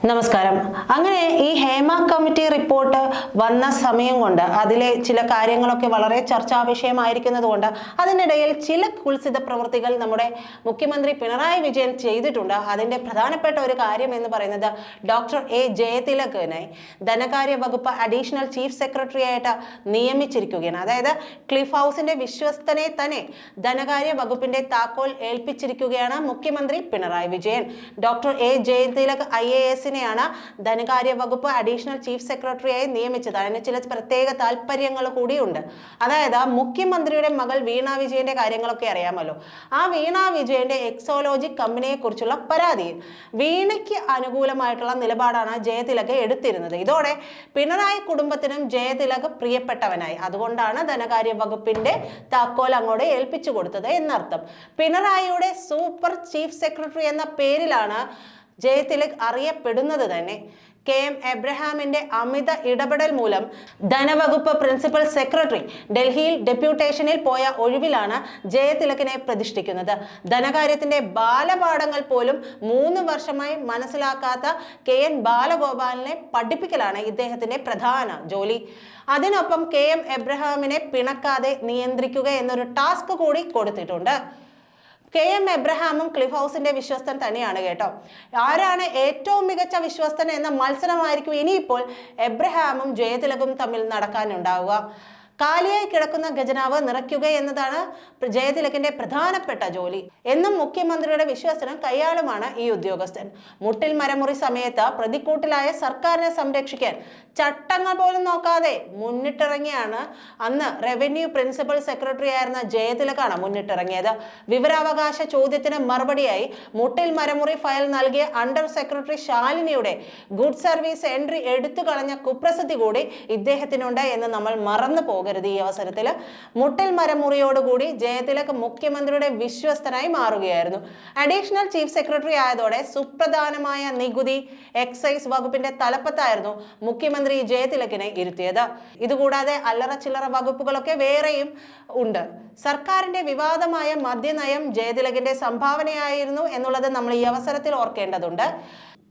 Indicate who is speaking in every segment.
Speaker 1: നമസ്കാരം. അങ്ങനെ ഈ ഹേമ കമ്മിറ്റി റിപ്പോർട്ട് വന്ന സമയം കൊണ്ട് അതിലെ ചില കാര്യങ്ങളൊക്കെ വളരെ ചർച്ചാ വിഷയമായിരിക്കുന്നത് കൊണ്ട് അതിനിടയിൽ ചില കുൽസിത പ്രവൃത്തികൾ നമ്മുടെ മുഖ്യമന്ത്രി പിണറായി വിജയൻ ചെയ്തിട്ടുണ്ട്. അതിന്റെ പ്രധാനപ്പെട്ട ഒരു കാര്യം എന്ന് പറയുന്നത് ഡോക്ടർ എ ജയതിലകിനെ ധനകാര്യ വകുപ്പ് അഡീഷണൽ ചീഫ് സെക്രട്ടറി ആയിട്ട് നിയമിച്ചിരിക്കുകയാണ്. അതായത് ക്ലിഫ് ഹൗസിന്റെ വിശ്വസ്തനെ തന്നെ ധനകാര്യ വകുപ്പിന്റെ താക്കോൽ ഏൽപ്പിച്ചിരിക്കുകയാണ് മുഖ്യമന്ത്രി Pinarayi Vijayan. Doctor A Jayathilak IAS ാണ് ധനകാര്യ വകുപ്പ് അഡീഷണൽ ചീഫ് സെക്രട്ടറിയായി നിയമിച്ചത്. അതിന് ചില പ്രത്യേക താല്പര്യങ്ങൾ കൂടിയുണ്ട്. അതായത് മുഖ്യമന്ത്രിയുടെ മകൾ വീണ വിജയന്റെ കാര്യങ്ങളൊക്കെ അറിയാമല്ലോ. ആ വീണ വിജയന്റെ എക്സോലോജിക് കമ്പനിയെ കുറിച്ചുള്ള പരാതിയിൽ വീണയ്ക്ക് അനുകൂലമായിട്ടുള്ള നിലപാടാണ് ജയതിലക് എടുത്തിരുന്നത്. ഇതോടെ പിണറായി കുടുംബത്തിനും ജയതിലക് പ്രിയപ്പെട്ടവനായി. അതുകൊണ്ടാണ് ധനകാര്യ വകുപ്പിന്റെ താക്കോൽ അങ്ങോട്ട് ഏൽപ്പിച്ചു കൊടുത്തത് എന്നർത്ഥം. പിണറായിയുടെ സൂപ്പർ ചീഫ് സെക്രട്ടറി എന്ന പേരിലാണ് ജയതിലക് അറിയപ്പെടുന്നത് തന്നെ. KM എബ്രഹാമിന്റെ അമിത ഇടപെടൽ മൂലം ധനവകുപ്പ് പ്രിൻസിപ്പൽ സെക്രട്ടറി ഡൽഹിയിൽ ഡെപ്യൂട്ടേഷനിൽ പോയ ഒഴിവിലാണ് ജയതിലകിനെ പ്രതിഷ്ഠിക്കുന്നത്. ധനകാര്യത്തിന്റെ ബാലപാഠങ്ങൾ പോലും 3 വർഷമായി മനസ്സിലാക്കാത്ത KN ബാലഗോപാലിനെ പഠിപ്പിക്കലാണ് ഇദ്ദേഹത്തിന്റെ പ്രധാന ജോലി. അതിനൊപ്പം KM എബ്രഹാമിനെ പിണക്കാതെ നിയന്ത്രിക്കുക എന്നൊരു ടാസ്ക് കൂടി കൊടുത്തിട്ടുണ്ട്. KM എബ്രഹാമും ക്ലിഫ് ഹൗസിന്റെ വിശ്വസ്തൻ തന്നെയാണ് കേട്ടോ. ആരാണ് ഏറ്റവും മികച്ച വിശ്വസ്തൻ എന്ന മത്സരമായിരിക്കും ഇനിയിപ്പോൾ എബ്രഹാമും ജയതിലകും തമ്മിൽ നടക്കാനുണ്ടാവുക. കാലിയായി കിടക്കുന്ന ഖജനാവ് നിറയ്ക്കുക എന്നതാണ് ജയതിലകിന്റെ പ്രധാനപ്പെട്ട ജോലി. എന്നും മുഖ്യമന്ത്രിയുടെ വിശ്വസ്തനും കയ്യാളുമാണ് ഈ ഉദ്യോഗസ്ഥൻ. മുട്ടിൽ മരമുറി സമയത്ത് പ്രതിക്കൂട്ടിലായ സർക്കാരിനെ സംരക്ഷിക്കാൻ ചട്ടങ്ങൾ പോലും നോക്കാതെ മുന്നിട്ടിറങ്ങിയാണ് അന്ന് റവന്യൂ പ്രിൻസിപ്പൽ സെക്രട്ടറി ആയിരുന്ന ജയതിലകാണ് മുന്നിട്ടിറങ്ങിയത്. വിവരാവകാശ ചോദ്യത്തിന് മറുപടിയായി മുട്ടിൽ മരമുറി ഫയൽ നൽകിയ അണ്ടർ സെക്രട്ടറി ശാലിനിയുടെ ഗുഡ് സർവീസ് എൻട്രി എടുത്തു കളഞ്ഞ കുപ്രസിദ്ധി കൂടി ഇദ്ദേഹത്തിനുണ്ട് എന്ന് നമ്മൾ മറന്നു പോകരുത്. ഈ അവസരത്തിൽ മുട്ടിൽ മരമുറിയോടുകൂടി ജയതിലക് മുഖ്യമന്ത്രിയുടെ വിശ്വസ്തനായി മാറുകയായിരുന്നു. അഡീഷണൽ ചീഫ് സെക്രട്ടറി ആയതോടെ സുപ്രധാനമായ നികുതി എക്സൈസ് വകുപ്പിന്റെ തലപ്പത്തായിരുന്നു മുഖ്യമന്ത്രി ജയതിലകിനെ ഇരുത്തിയത്. ഇതുകൂടാതെ അല്ലറ ചില്ലറ വകുപ്പുകളൊക്കെ വേറെയും ഉണ്ട്. സർക്കാരിന്റെ വിവാദമായ മദ്യനയം ജയതിലകിന്റെ സംഭാവനയായിരുന്നു എന്നുള്ളത് നമ്മൾ ഈ അവസരത്തിൽ ഓർക്കേണ്ടതുണ്ട്.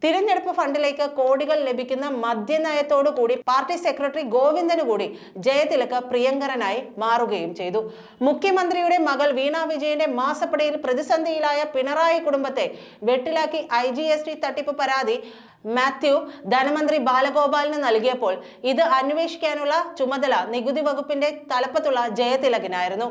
Speaker 1: തിരഞ്ഞെടുപ്പ് ഫണ്ടിലേക്ക് കോടികൾ ലഭിക്കുന്ന മദ്യനയത്തോടു കൂടി പാർട്ടി സെക്രട്ടറി ഗോവിന്ദന് കൂടി ജയതിലക് പ്രിയങ്കരനായി മാറുകയും ചെയ്തു. മുഖ്യമന്ത്രിയുടെ മകൾ വീണ വിജയന്റെ മാസപ്പടിയിൽ പ്രതിസന്ധിയിലായ പിണറായി കുടുംബത്തെ വെട്ടിലാക്കി IGST തട്ടിപ്പ് പരാതി മാത്യു ധനമന്ത്രി ബാലഗോപാലിന് നൽകിയപ്പോൾ ഇത് അന്വേഷിക്കാനുള്ള ചുമതല നികുതി വകുപ്പിന്റെ തലപ്പത്തുള്ള ജയതിലകിനായിരുന്നു.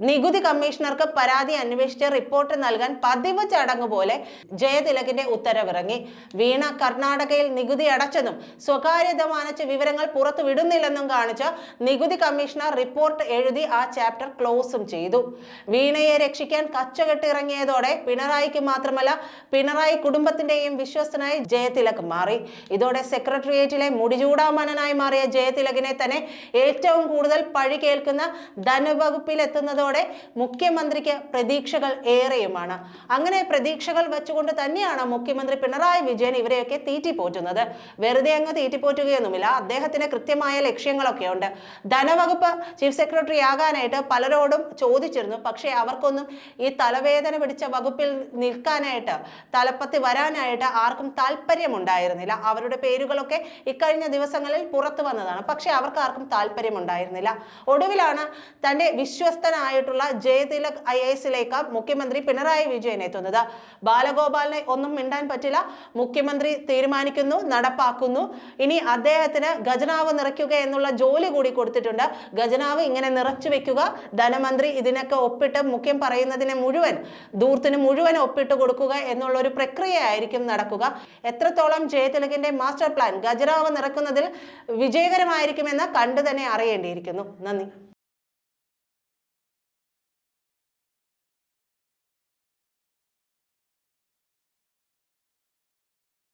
Speaker 1: നികുതി കമ്മീഷണർക്ക് പരാതി അന്വേഷിച്ച് റിപ്പോർട്ട് നൽകാൻ പതിവ് ചടങ്ങ് പോലെ ജയതിലകിന്റെ ഉത്തരവിറങ്ങി. വീണ കർണാടകയിൽ നികുതി അടച്ചെന്നും സ്വകാര്യത മാനിച്ച് വിവരങ്ങൾ പുറത്തു വിടുന്നില്ലെന്നും കാണിച്ച് നികുതി കമ്മീഷണർ റിപ്പോർട്ട് എഴുതി ആ ചാപ്റ്റർ ക്ലോസും ചെയ്തു. വീണയെ രക്ഷിക്കാൻ കച്ചകെട്ടിറങ്ങിയതോടെ പിണറായിക്ക് മാത്രമല്ല പിണറായി കുടുംബത്തിന്റെയും വിശ്വസ്തനായി ജയതിലക് മാറി. ഇതോടെ സെക്രട്ടേറിയറ്റിലെ മുടിചൂടാമണനായി മാറിയ ജയതിലകിനെ തന്നെ ഏറ്റവും കൂടുതൽ പഴി കേൾക്കുന്ന ധനവകുപ്പിൽ എത്തുന്നതോടെ മുഖ്യമന്ത്രിക്ക് പ്രതീക്ഷകൾ ഏറെയുമാണ്. അങ്ങനെ പ്രതീക്ഷകൾ വെച്ചുകൊണ്ട് തന്നെയാണ് മുഖ്യമന്ത്രി പിണറായി വിജയൻ ഇവരെയൊക്കെ തീറ്റിപ്പോറ്റുന്നത്. വെറുതെ അങ്ങ് തീറ്റിപ്പോറ്റുകയൊന്നുമില്ല. അദ്ദേഹത്തിന് കൃത്യമായ ലക്ഷ്യങ്ങളൊക്കെ ഉണ്ട്. ധനവകുപ്പ് ചീഫ് സെക്രട്ടറി ആകാനായിട്ട് പലരോടും ചോദിച്ചിരുന്നു. പക്ഷേ അവർക്കൊന്നും ഈ തലവേദന പിടിച്ച വകുപ്പിൽ നിൽക്കാനായിട്ട് തലപ്പത്തി വരാനായിട്ട് ആർക്കും താല്പര്യമുണ്ടായിരുന്നില്ല. അവരുടെ പേരുകളൊക്കെ ഇക്കഴിഞ്ഞ ദിവസങ്ങളിൽ പുറത്തു വന്നതാണ്. പക്ഷെ അവർക്ക് ആർക്കും താല്പര്യമുണ്ടായിരുന്നില്ല. ഒടുവിലാണ് തന്റെ വിശ്വസ്തനായിട്ടുള്ള ജയതിലക് IASലേക്ക് മുഖ്യമന്ത്രി പിണറായി വിജയൻ എത്തുന്നത്. ബാലഗോപാലിനെ ഒന്നും മിണ്ടാൻ പറ്റില്ല. മുഖ്യമന്ത്രി തീരുമാനിക്കുന്നു, നടപ്പാക്കുന്നു. ഇനി അദ്ദേഹത്തിന് ഖജനാവ് നിറയ്ക്കുക എന്നുള്ള ജോലി കൂടി കൊടുത്തിട്ടുണ്ട്. ഖജനാവ് ഇങ്ങനെ നിറച്ചു വെക്കുക, ധനമന്ത്രി ഇതിനൊക്കെ ഒപ്പിട്ട് മുഖ്യം പറയുന്നതിനെ മുഴുവൻ ദൂർത്തിന് മുഴുവൻ ഒപ്പിട്ട് കൊടുക്കുക എന്നുള്ള ഒരു പ്രക്രിയ ആയിരിക്കും നടക്കുക. എത്രത്തോളം ജയതിലകിന്റെ മാസ്റ്റർ പ്ലാൻ ഖജനാവ് നിറക്കുന്നതിൽ വിജയകരമായിരിക്കുമെന്ന് കണ്ടു തന്നെ അറിയേണ്ടിയിരിക്കുന്നു. നന്ദി.